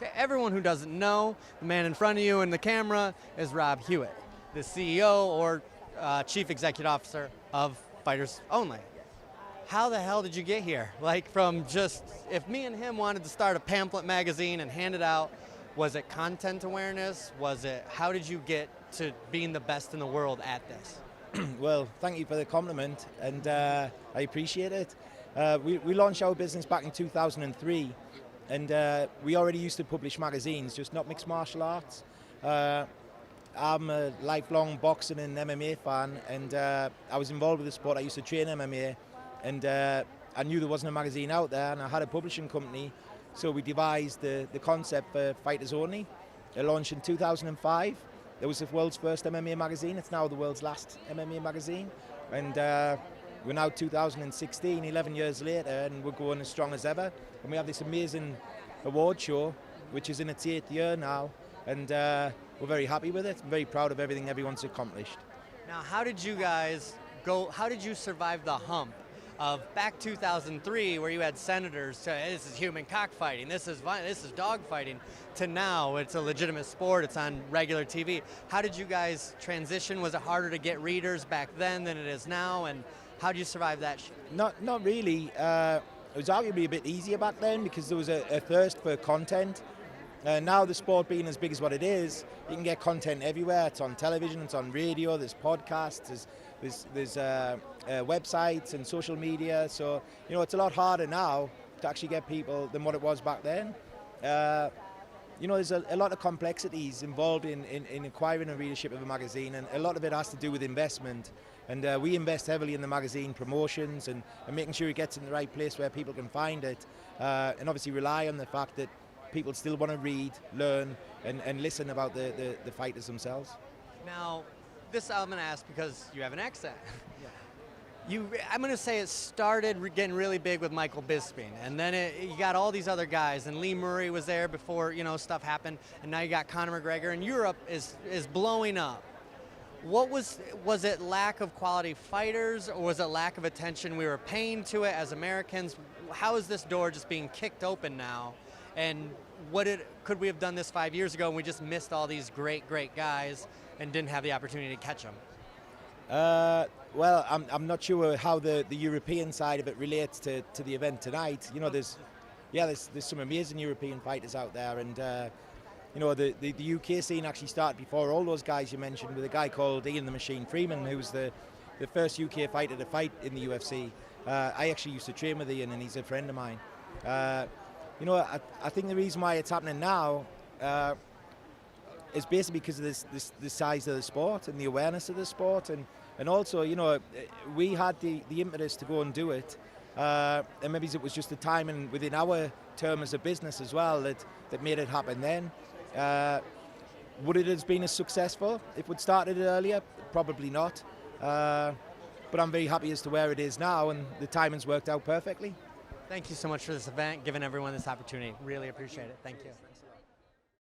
Okay, everyone who doesn't know, the man in front of you in the camera is Rob Hewitt, the CEO or Chief Executive Officer of Fighters Only. How the hell did you get here? Like from just, if me and him wanted to start a pamphlet magazine and hand it out, was it content awareness? Was it, how did you get to being the best in the world at this? Well, thank you for the compliment, and I appreciate it. We launched our business back in 2003, and we already used to publish magazines, just not mixed martial arts. I'm a lifelong boxing and MMA fan, and I was involved with the sport. I used to train MMA, and I knew there wasn't a magazine out there, and I had a publishing company, so we devised the concept for Fighters Only. It launched in 2005. It was the world's first MMA magazine. It's now the world's last MMA magazine. And we're now 2016, 11 years later, and we're going as strong as ever. And we have this amazing award show, which is in its 8th year now. And we're very happy with it. I'm very proud of everything everyone's accomplished. Now, how did you guys go, how did you survive the hump of back 2003 where you had senators say, hey, this is human cockfighting, this is dog fighting, to now it's a legitimate sport, it's on regular TV. How did you guys transition? Was it harder to get readers back then than it is now, and how did you survive that? Not really. It was arguably a bit easier back then because there was a thirst for content. Now the sport being as big as what it is, you can get content everywhere. It's on television, it's on radio, there's podcasts, there's websites and social media. So, you know, it's a lot harder now to actually get people than what it was back then. You know, there's a lot of complexities involved in acquiring a readership of a magazine, and a lot of it has to do with investment. And we invest heavily in the magazine promotions and making sure it gets in the right place where people can find it. And obviously rely on the fact that people still want to read, learn, and listen about the fighters themselves. Now, this I'm going to ask because you have an accent. I'm going to say it started getting really big with Michael Bisping, and then you got all these other guys, and Lee Murray was there before, you know, stuff happened, and now you got Conor McGregor, and Europe is blowing up. What was it lack of quality fighters, or was it lack of attention we were paying to it as Americans? How is this door just being kicked open now? And could we have done this 5 years ago and we just missed all these great guys and didn't have the opportunity to catch them? Well, I'm not sure how the European side of it relates to the event tonight. You know, there's some amazing European fighters out there, and you know, the UK scene actually started before all those guys you mentioned, with a guy called Ian the Machine Freeman, who was the first UK fighter to fight in the UFC. I actually used to train with Ian, and he's a friend of mine. You know, I think the reason why it's happening now is basically because of the size of the sport and the awareness of the sport, and also, you know, we had the impetus to go and do it, and maybe it was just the timing within our term as a business as well that made it happen then. Would it have been as successful if we'd started it earlier? Probably not. But I'm very happy as to where it is now, and the timing's worked out perfectly. Thank you so much for this event, giving everyone this opportunity. Really appreciate it. Thank you.